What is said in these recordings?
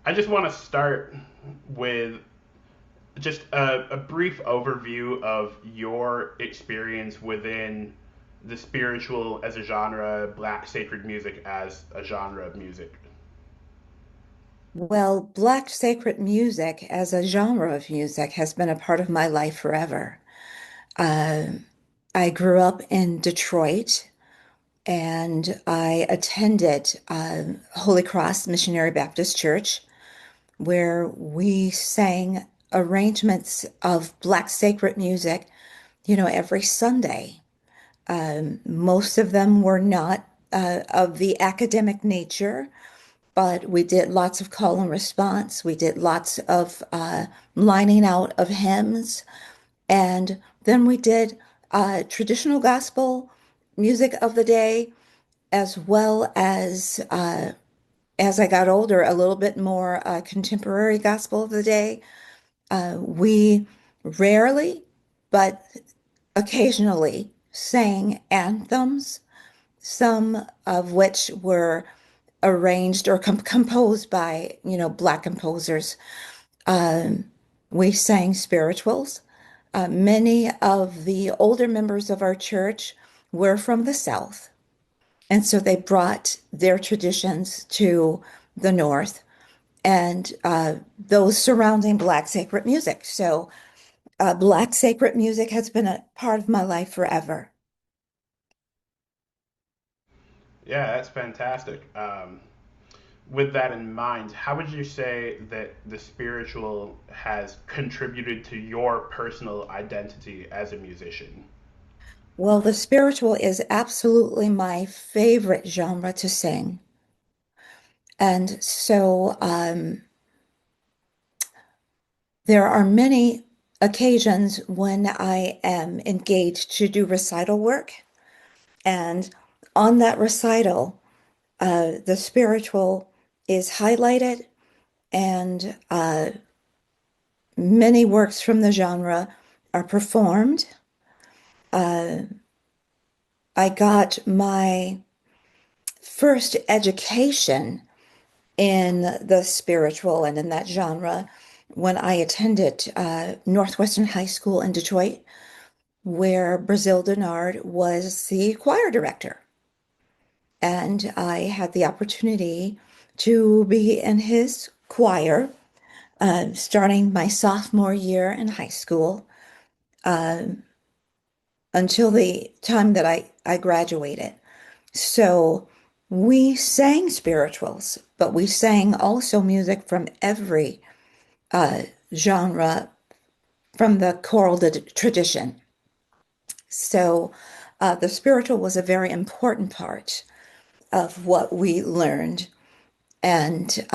I just want to start with just a brief overview of your experience within the spiritual as a genre, Black sacred music as a genre of music. Well, Black sacred music as a genre of music has been a part of my life forever. Uh, I grew up in Detroit and I attended Holy Cross Missionary Baptist Church, where we sang arrangements of Black sacred music, every Sunday. Most of them were not of the academic nature, but we did lots of call and response. We did lots of lining out of hymns. And then we did traditional gospel music of the day, as well as I got older, a little bit more contemporary gospel of the day. We rarely, but occasionally sang anthems, some of which were arranged or composed by, Black composers. Um, we sang spirituals. Many of the older members of our church were from the South, and so they brought their traditions to the North and those surrounding Black sacred music. So, Black sacred music has been a part of my life forever. Yeah, that's fantastic. With that in mind, how would you say that the spiritual has contributed to your personal identity as a musician? Well, the spiritual is absolutely my favorite genre to sing. And so there are many occasions when I am engaged to do recital work. And on that recital, the spiritual is highlighted, and many works from the genre are performed. Uh, I got my first education in the spiritual and in that genre when I attended Northwestern High School in Detroit, where Brazeal Dennard was the choir director. And I had the opportunity to be in his choir starting my sophomore year in high school uh, until the time that I graduated. So we sang spirituals, but we sang also music from every uh, genre from the choral tradition. So the spiritual was a very important part of what we learned and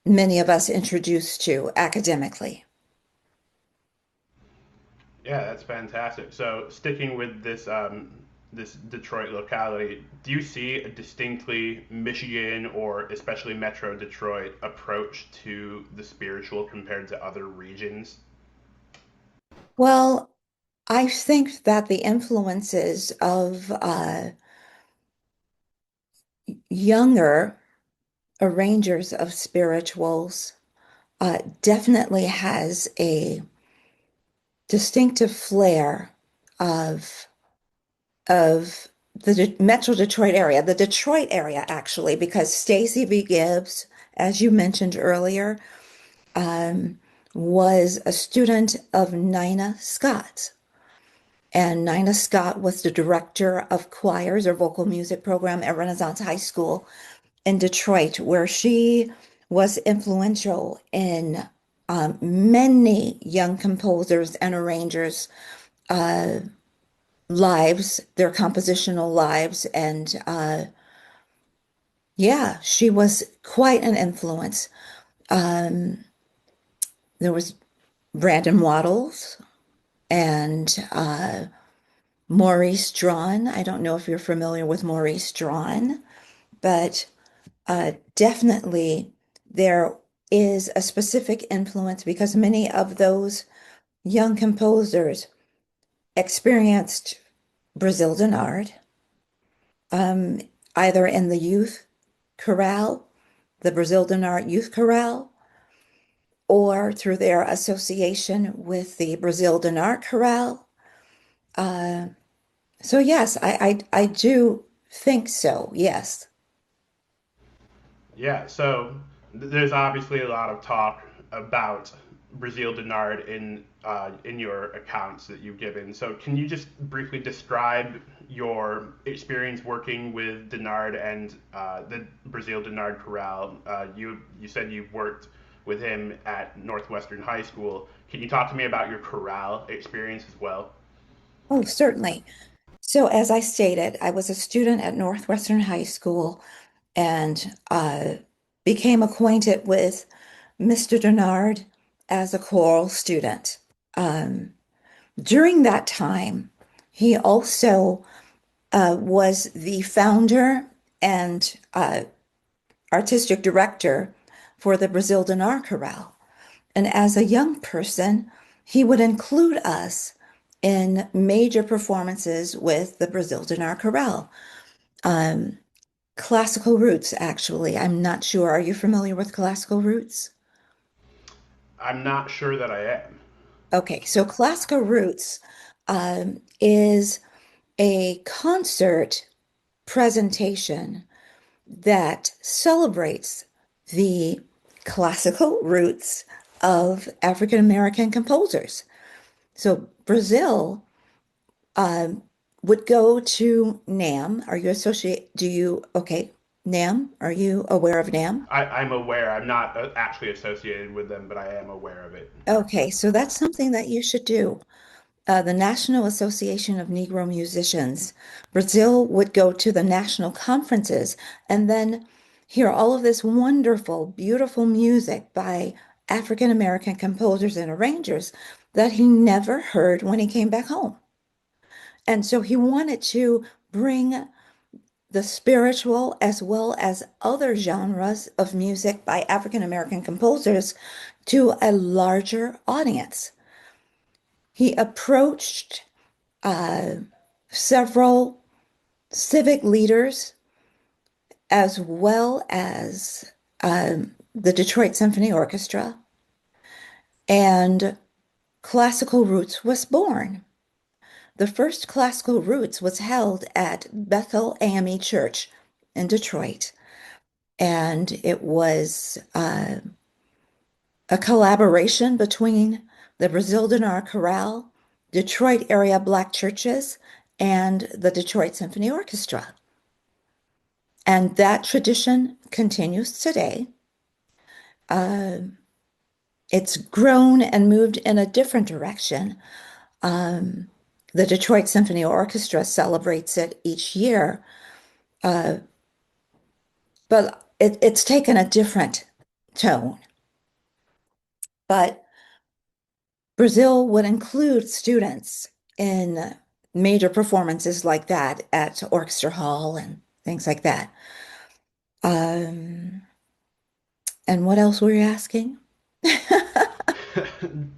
many of us introduced to academically. Yeah, that's fantastic. So, sticking with this Detroit locality, do you see a distinctly Michigan or especially Metro Detroit approach to the spiritual compared to other regions? Well, I think that the influences of younger arrangers of spirituals definitely has a distinctive flair of the Metro Detroit area, the Detroit area actually, because Stacey B. Gibbs, as you mentioned earlier, um, was a student of Nina Scott. And Nina Scott was the director of choirs or vocal music program at Renaissance High School in Detroit, where she was influential in many young composers and arrangers' uh, lives, their compositional lives. And yeah, she was quite an influence. Um, there was Brandon Waddles and Maurice Drawn. I don't know if you're familiar with Maurice Drawn, but definitely there is a specific influence because many of those young composers experienced Brazeal Dennard, um, either in the youth chorale the Brazeal Dennard Youth Chorale or through their association with the Brazeal Dennard Chorale. Uh, so yes, I do think so. Yes. Yeah, so there's obviously a lot of talk about Brazeal Dennard in your accounts that you've given. So can you just briefly describe your experience working with Dennard and the Brazeal Dennard Chorale? You said you worked with him at Northwestern High School. Can you talk to me about your chorale experience as well? Oh, certainly. So as I stated, I was a student at Northwestern High School and became acquainted with Mr. Dennard as a choral student. Um, During that time, he also was the founder and artistic director for the Brazeal Dennard Chorale. And as a young person, he would include us in major performances with the Brazeal Dennard Chorale. Um, Classical roots, actually. I'm not sure. Are you familiar with classical roots? I'm not sure that I am. Okay, so classical roots is a concert presentation that celebrates the classical roots of African American composers. So Brazil um, would go to NAM. Are you associate? Do you, okay, NAM? Are you aware of NAM? I'm aware. I'm not actually associated with them, but I am aware of it. Okay, so that's something that you should do. The National Association of Negro Musicians. Brazil would go to the national conferences and then hear all of this wonderful, beautiful music by African American composers and arrangers that he never heard when he came back home. And so he wanted to bring the spiritual as well as other genres of music by African American composers to a larger audience. He approached uh, several civic leaders as well as the Detroit Symphony Orchestra, and Classical Roots was born. The first Classical Roots was held at Bethel AME Church in Detroit, and it was a collaboration between the Brazeal Dennard Chorale, Detroit area Black churches, and the Detroit Symphony Orchestra. And that tradition continues today. Uh, it's grown and moved in a different direction. Um, the Detroit Symphony Orchestra celebrates it each year, uh, but it's taken a different tone. But Brazil would include students in major performances like that at Orchestra Hall and things like that. Um, and what else were you asking?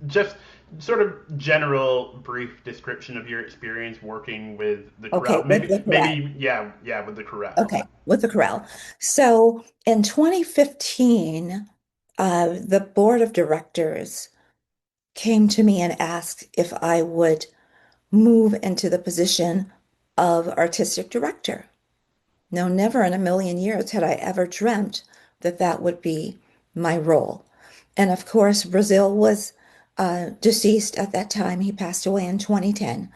Just sort of general brief description of your experience working with the Okay, chorale. with Maybe the chorale. maybe yeah, with the chorale. Okay, with the chorale. So in 2015, the board of directors came to me and asked if I would move into the position of artistic director. Now, never in a million years had I ever dreamt that that would be my role. And of course, Brazil was deceased at that time. He passed away in 2010.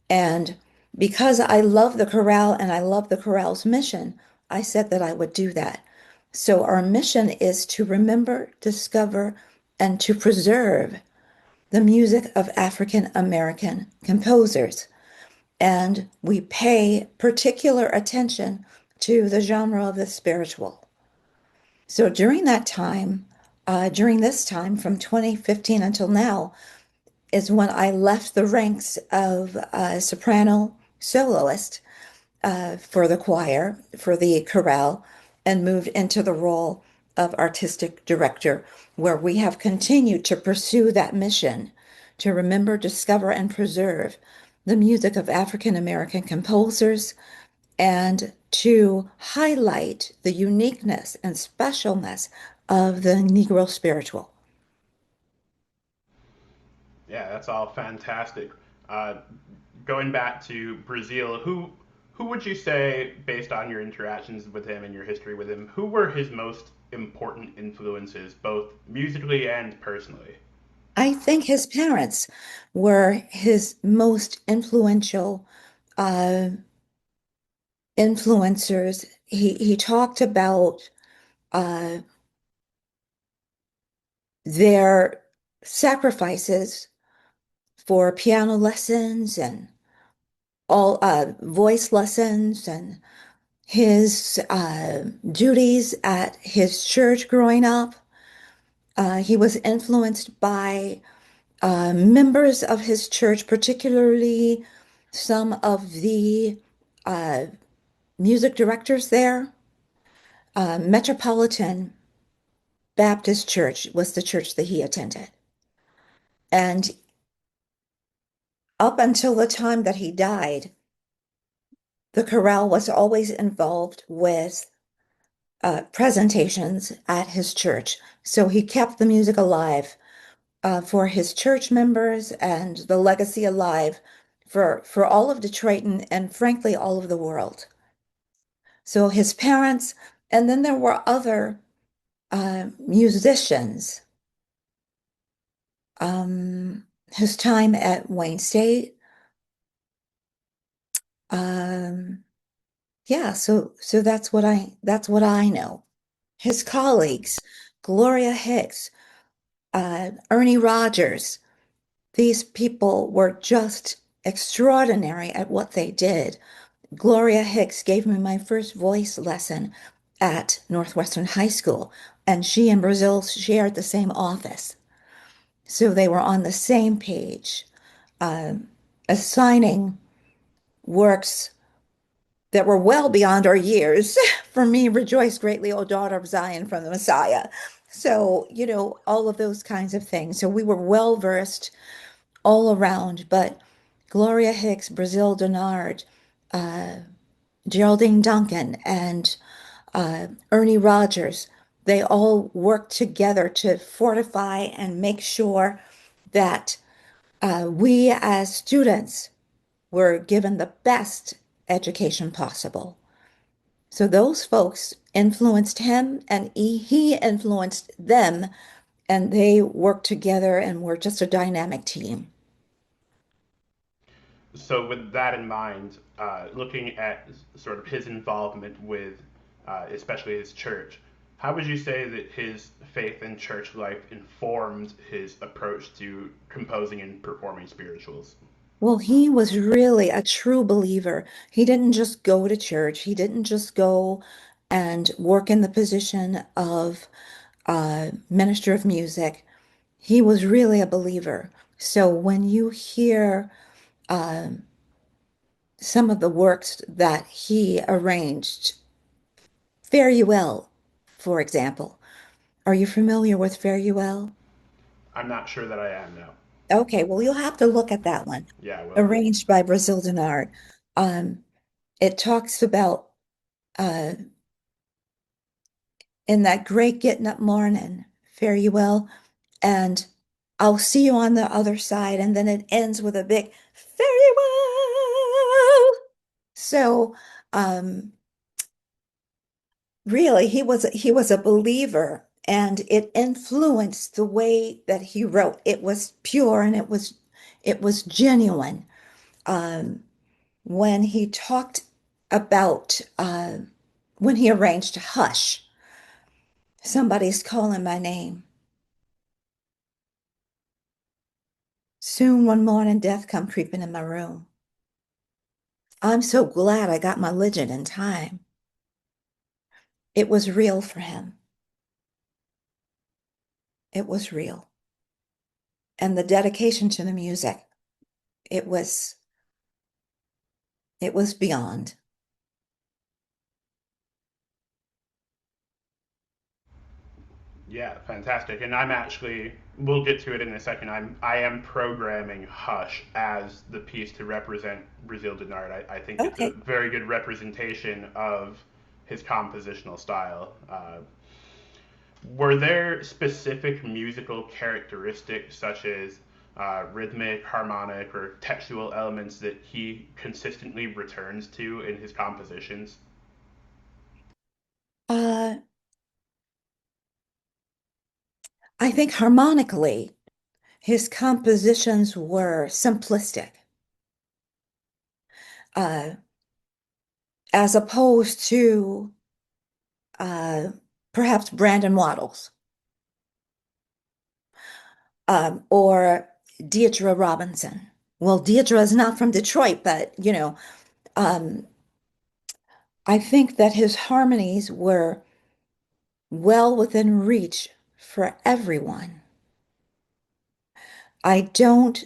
And because I love the chorale and I love the chorale's mission, I said that I would do that. So our mission is to remember, discover, and to preserve the music of African American composers. And we pay particular attention to the genre of the spiritual. So during this time from 2015 until now, is when I left the ranks of soprano soloist for the choir, for the chorale, and moved into the role of artistic director, where we have continued to pursue that mission to remember, discover, and preserve the music of African American composers and to highlight the uniqueness and specialness of the Negro spiritual. Yeah, that's all fantastic. Uh, Going back to Brazeal, who would you say, based on your interactions with him and your history with him, who were his most important influences, both musically and personally? I think his parents were his most influential uh, influencers. He talked about uh, their sacrifices for piano lessons and all voice lessons and his duties at his church growing up. He was influenced by members of his church, particularly some of the uh, music directors there. Metropolitan Baptist Church was the church that he attended. And up until the time that he died, the chorale was always involved with presentations at his church. So he kept the music alive for his church members and the legacy alive for all of Detroit and frankly all of the world. So his parents, and then there were other musicians. His time at Wayne State. Um, yeah, so that's what I know. His colleagues, Gloria Hicks, Ernie Rogers, these people were just extraordinary at what they did. Gloria Hicks gave me my first voice lesson at Northwestern High School, and she and Brazil shared the same office. So they were on the same page, um, assigning works that were well beyond our years. For me, rejoice greatly, O daughter of Zion, from the Messiah. So, all of those kinds of things. So we were well versed all around, but Gloria Hicks, Brazeal Dennard, Geraldine Duncan, and Ernie Rogers, they all worked together to fortify and make sure that we as students were given the best education possible. So those folks influenced him and he influenced them, and they worked together and were just a dynamic team. So, with that in mind, looking at sort of his involvement with, especially his church, how would you say that his faith and church life informed his approach to composing and performing spirituals? Well, he was really a true believer. He didn't just go to church. He didn't just go and work in the position of minister of music. He was really a believer. So when you hear some of the works that he arranged, Fare You Well, for example. Are you familiar with Fare You Well? I'm not sure that I am now. Okay, well, you'll have to look at that one, Yeah, I will. arranged by Brazeal Dennard. Um, it talks about uh, in that great getting up morning, fare you well, and I'll see you on the other side, and then it ends with a big fare you well. So, um, really, he was a believer, and it influenced the way that he wrote. It was pure and it was genuine. Um, when he talked about when he arranged Hush, somebody's calling my name. Soon one morning death come creeping in my room. I'm so glad I got my legend in time. It was real for him. It was real. And the dedication to the music, it was it was beyond. Yeah, fantastic. And I'm actually, we'll get to it in a second. I am programming Hush as the piece to represent Brazeal Dennard. I think it's a Okay. very good representation of his compositional style. Were there specific musical characteristics such as rhythmic, harmonic, or textual elements that he consistently returns to in his compositions? Uh, I think harmonically, his compositions were simplistic, uh, as opposed to uh, perhaps Brandon Waddles or Deidre Robinson. Well, Deidre is not from Detroit, but um, I think that his harmonies were well within reach for everyone. I don't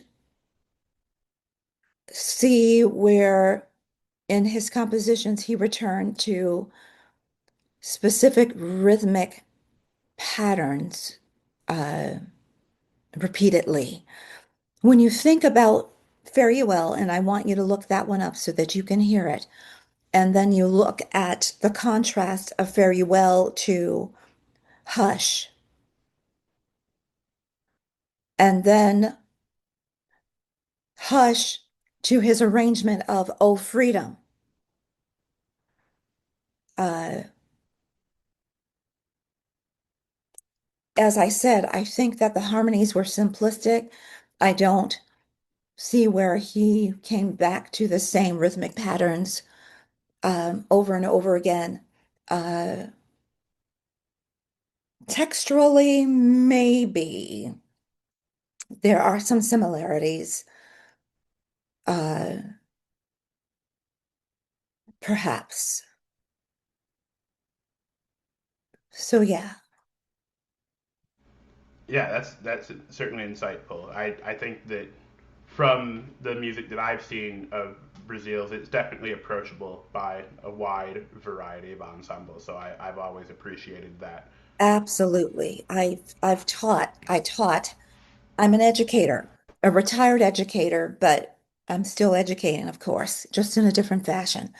see where in his compositions he returned to specific rhythmic patterns uh, repeatedly. When you think about Fare You Well, and I want you to look that one up so that you can hear it, and then you look at the contrast of Fare You Well to Hush, and then Hush to his arrangement of Oh Freedom. Uh, as I said, I think that the harmonies were simplistic. I don't see where he came back to the same rhythmic patterns over and over again. Uh, Texturally, maybe there are some similarities, uh, perhaps. So yeah, Yeah, that's certainly insightful. I think that from the music that I've seen of Brazil's, it's definitely approachable by a wide variety of ensembles. So I've always appreciated that. absolutely. I taught. I'm an educator, a retired educator, but I'm still educating, of course, just in a different fashion.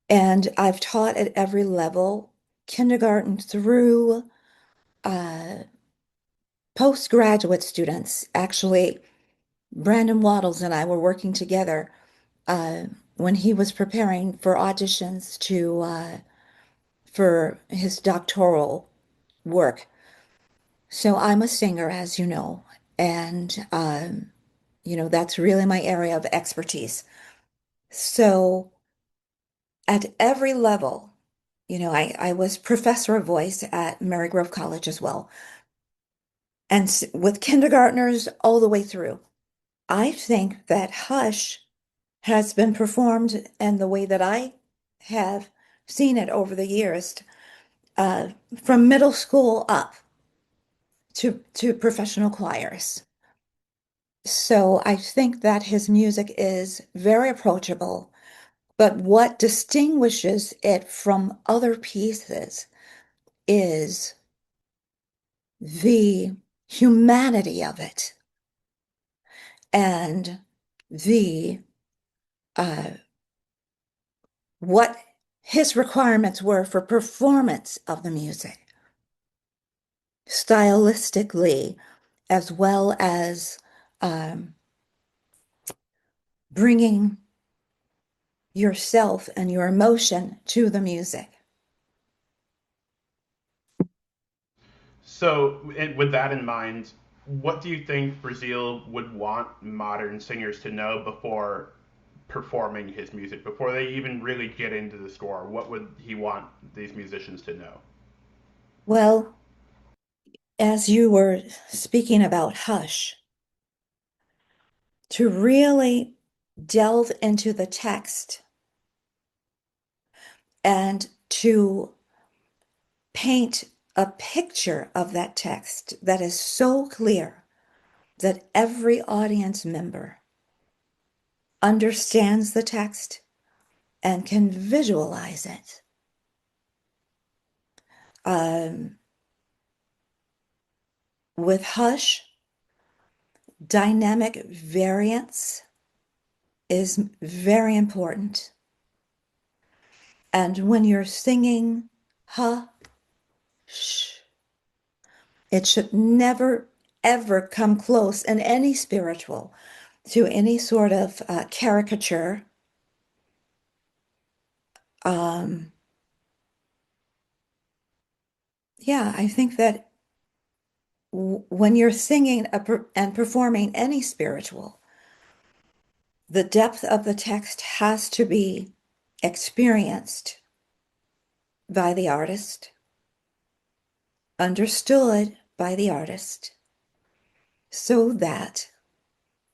And I've taught at every level, kindergarten through uh, postgraduate students. Actually, Brandon Waddles and I were working together uh, when he was preparing for auditions to for his doctoral work. So I'm a singer, as you know, and that's really my area of expertise. So at every level, I was professor of voice at Marygrove College as well, and with kindergartners all the way through. I think that Hush has been performed in the way that I have seen it over the years, uh, from middle school up to professional choirs. So I think that his music is very approachable, but what distinguishes it from other pieces is the humanity of it and the uh, what his requirements were for performance of the music, stylistically, as well as um, bringing yourself and your emotion to the music. So, with that in mind, what do you think Brazil would want modern singers to know before performing his music, before they even really get into the score? What would he want these musicians to know? Well, as you were speaking about Hush, to really delve into the text and to paint a picture of that text that is so clear that every audience member understands the text and can visualize it. Um, with hush, dynamic variance is very important. And when you're singing ha, sh, it should never, ever come close in any spiritual to any sort of caricature. Um, yeah, I think that when you're singing and performing any spiritual, the depth of the text has to be experienced by the artist, understood by the artist, so that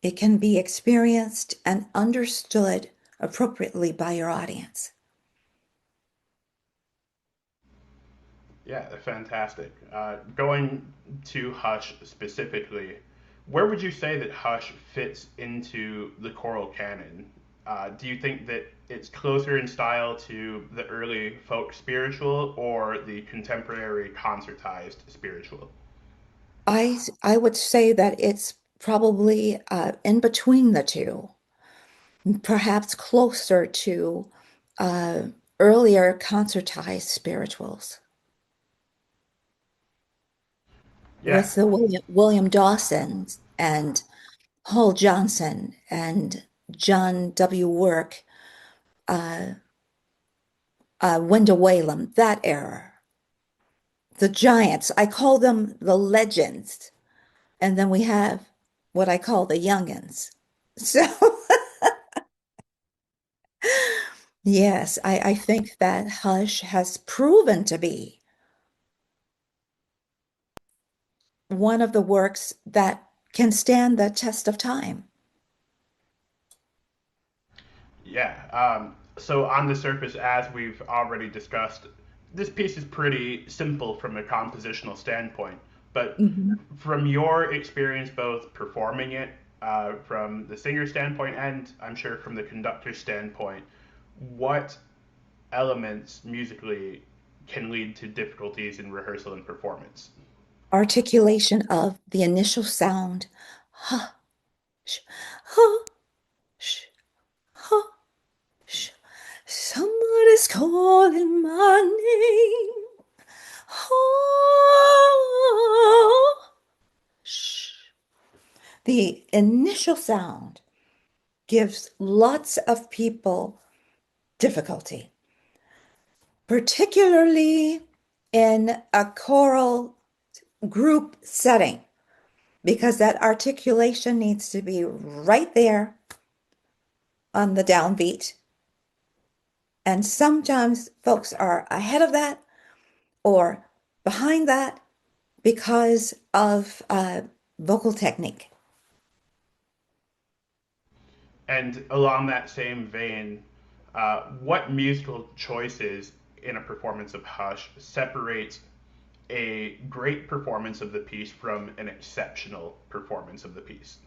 it can be experienced and understood appropriately by your audience. Yeah, fantastic. Going to Hush specifically, where would you say that Hush fits into the choral canon? Do you think that it's closer in style to the early folk spiritual or the contemporary concertized spiritual? I would say that it's probably in between the two, perhaps closer to uh, earlier concertized spirituals Yeah, with the William Dawson and Hall Johnson and John W. Work, uh, Wendell Whalum, that era. The giants, I call them the legends. And then we have what I call the youngins. So, yes, I think that Hush has proven to be one of the works that can stand the test of time. yeah. So on the surface, as we've already discussed, this piece is pretty simple from a compositional standpoint. But Mhm. from your experience, both performing it from the singer standpoint and I'm sure from the conductor standpoint, what elements musically can lead to difficulties in rehearsal and performance? Articulation of the initial sound. Ha, sh, ha, sh, ha, sh. Somebody's calling my name. Ha, sh. The initial sound gives lots of people difficulty, particularly in a choral group setting, because that articulation needs to be right there on the downbeat. And sometimes folks are ahead of that or behind that because of vocal technique. And along that same vein, what musical choices in a performance of Hush separates a great performance of the piece from an exceptional performance of the piece?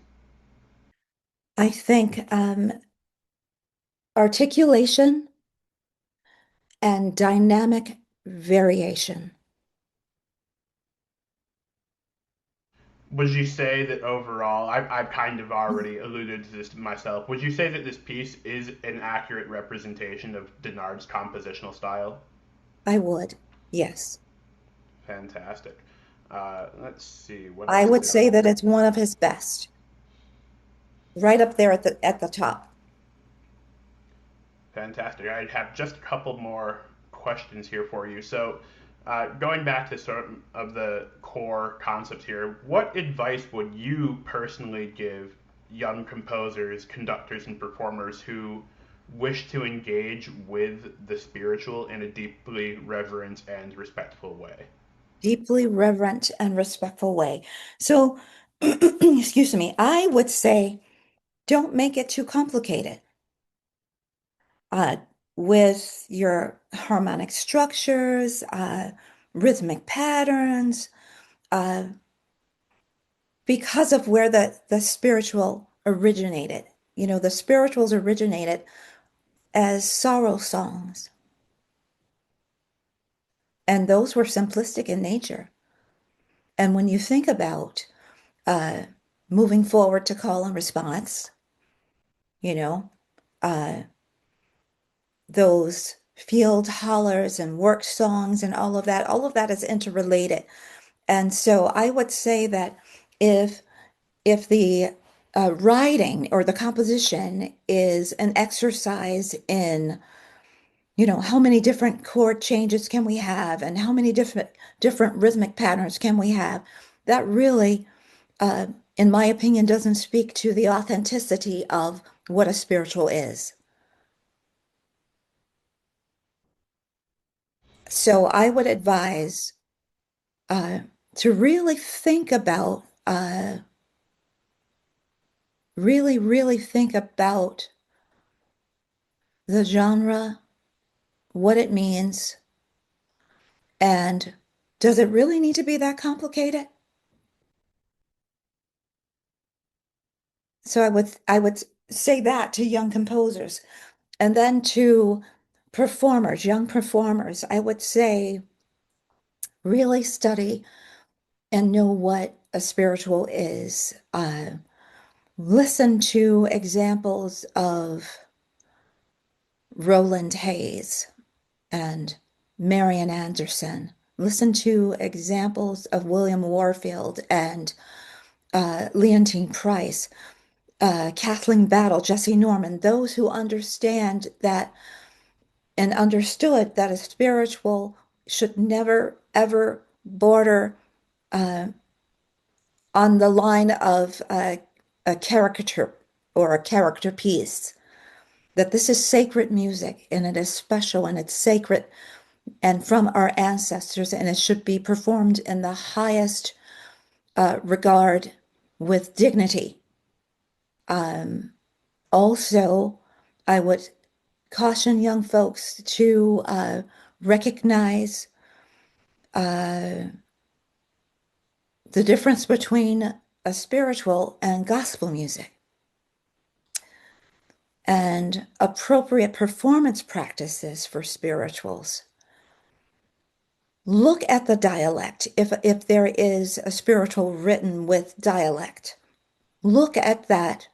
I think articulation and dynamic variation. Would you say that overall, I've kind of already alluded to this myself, would you say that this piece is an accurate representation of Dennard's compositional style? I would, yes. Fantastic. Let's see, what I else would do I say that have? it's one of his best, right up there at the top. Fantastic. I have just a couple more questions here for you. So, going back to sort of the core concepts here, what advice would you personally give young composers, conductors, and performers who wish to engage with the spiritual in a deeply reverent and respectful way? Deeply reverent and respectful way. So, excuse me, I would say don't make it too complicated uh, with your harmonic structures, rhythmic patterns, uh, because of where the spiritual originated. You know, the spirituals originated as sorrow songs, and those were simplistic in nature. And when you think about uh, moving forward to call and response, you know, uh, those field hollers and work songs and all of that is interrelated. And so I would say that if the writing or the composition is an exercise in, how many different chord changes can we have and how many different rhythmic patterns can we have, that really, uh, in my opinion, doesn't speak to the authenticity of what a spiritual is. So I would advise uh, to really think about, really think about the genre, what it means, and does it really need to be that complicated? So I would say that to young composers. And then to performers, young performers, I would say really study and know what a spiritual is. Listen to examples of Roland Hayes and Marian Anderson. Listen to examples of William Warfield and Leontine Price, Kathleen Battle, Jesse Norman, those who understand that and understood that a spiritual should never, ever border uh, on the line of a caricature or a character piece. That this is sacred music and it is special and it's sacred and from our ancestors, and it should be performed in the highest regard with dignity. Um, Also, I would caution young folks to recognize uh, the difference between a spiritual and gospel music and appropriate performance practices for spirituals. Look at the dialect. If there is a spiritual written with dialect, look at that,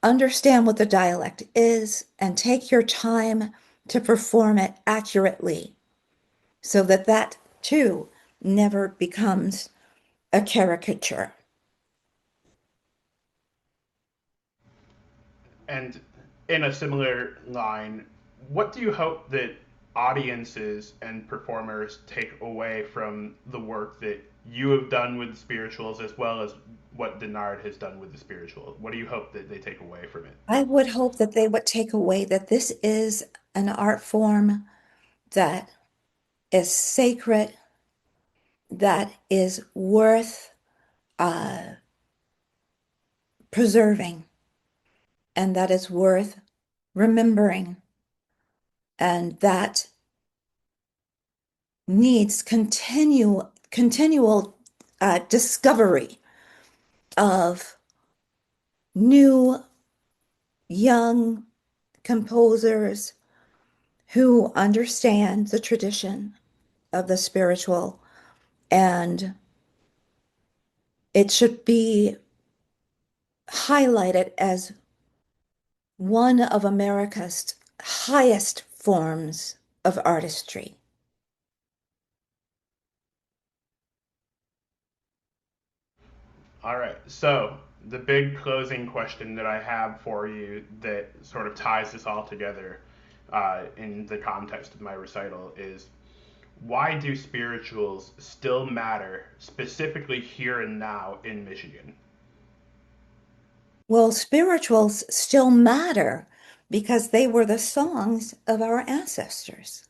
understand what the dialect is, and take your time to perform it accurately so that that too never becomes a caricature. And in a similar line, what do you hope that audiences and performers take away from the work that you have done with the spirituals as well as what Dennard has done with the spirituals? What do you hope that they take away from it? I would hope that they would take away that this is an art form that is sacred, that is worth preserving, and that is worth remembering, and that needs continual discovery of new young composers who understand the tradition of the spiritual, and it should be highlighted as one of America's highest forms of artistry. All right. So, the big closing question that I have for you that sort of ties this all together in the context of my recital is, why do spirituals still matter, specifically here and now in Michigan? Well, spirituals still matter because they were the songs of our ancestors.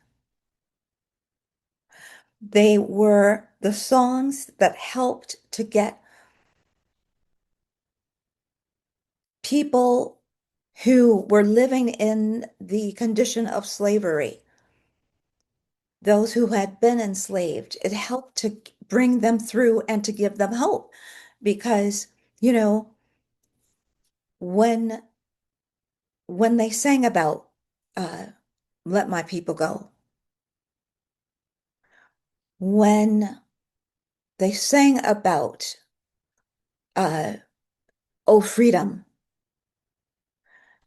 They were the songs that helped to get people who were living in the condition of slavery, those who had been enslaved. It helped to bring them through and to give them hope because, you know, when they sang about uh, let my people go, when They sang about, uh, oh, freedom.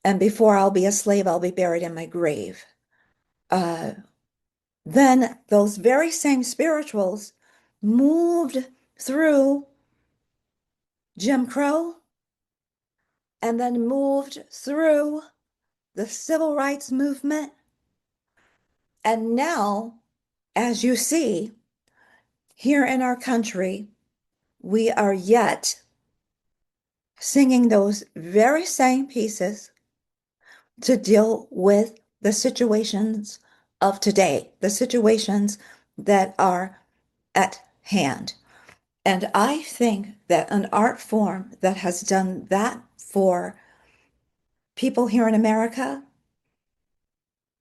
And before I'll be a slave, I'll be buried in my grave. Uh, then those very same spirituals moved through Jim Crow and then moved through the civil rights movement. And now, as you see, here in our country, we are yet singing those very same pieces to deal with the situations of today, the situations that are at hand. And I think that an art form that has done that for people here in America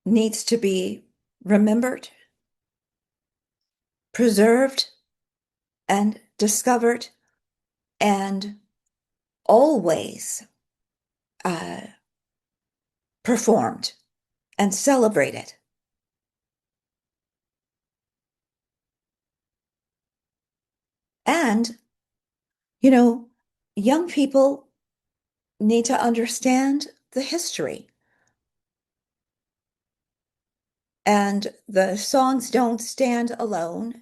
needs to be remembered, preserved, and discovered, and always uh, performed and celebrated. And, you know, young people need to understand the history. And the songs don't stand alone.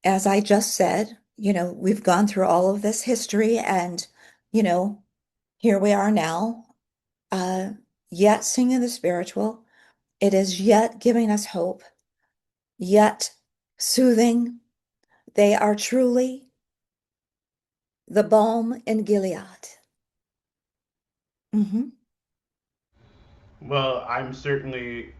As I just said, we've gone through all of this history and, you know, here we are now, uh, yet singing the spiritual. It is yet giving us hope, yet soothing. They are truly the balm in Gilead. Hmm. Well, I'm certainly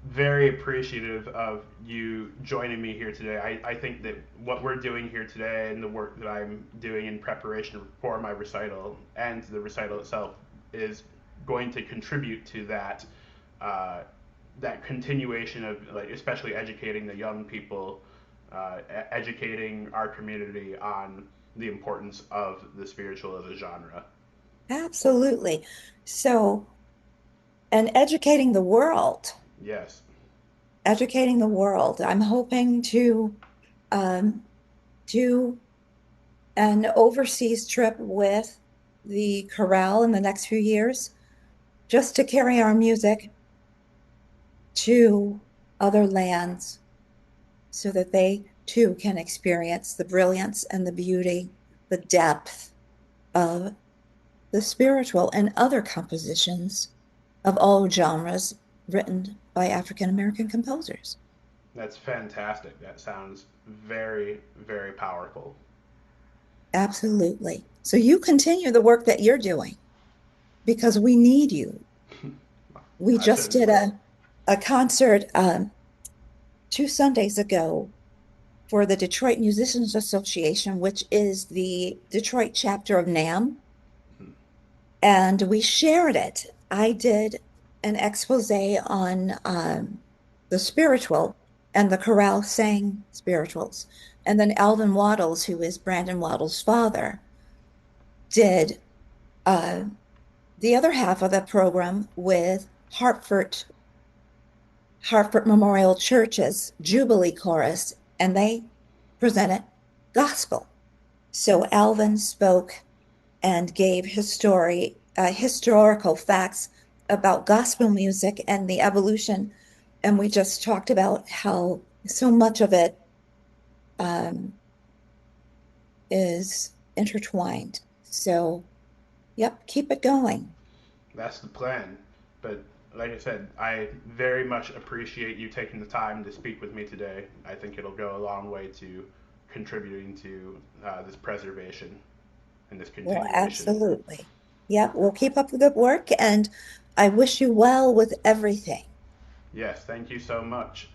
very appreciative of you joining me here today. I think that what we're doing here today and the work that I'm doing in preparation for my recital and the recital itself is going to contribute to uh, that continuation of, like, especially educating the young people, educating our community on the importance of the spiritual as a genre. Absolutely. So, and Yes. educating the world. I'm hoping to um, do an overseas trip with the chorale in the next few years, just to carry our music to other lands so that they too can experience the brilliance and the beauty, the depth of the spiritual and other compositions of all genres written by African American composers. That's fantastic. That sounds very, very powerful. Absolutely. So you continue the work that you're doing because we need you. We I just certainly did will. a concert 2 Sundays ago for the Detroit Musicians Association, which is the Detroit chapter of NAMM, and we shared it. I did an expose on the spiritual, and the chorale sang spirituals. And then Alvin Waddles, who is Brandon Waddles' father, did uh, the other half of the program with Hartford Memorial Church's Jubilee Chorus, and they presented gospel. So Alvin spoke and gave historical facts about gospel music and the evolution. And we just talked about how so much of it um, is intertwined. So, yep, keep it going. That's the plan. But like I said, I very much appreciate you taking the time to speak with me today. I think it'll go a long way to contributing to this preservation and this Well, continuation. absolutely. Yep, we'll keep up the good work, and I wish you well with everything. Yes, thank you so much.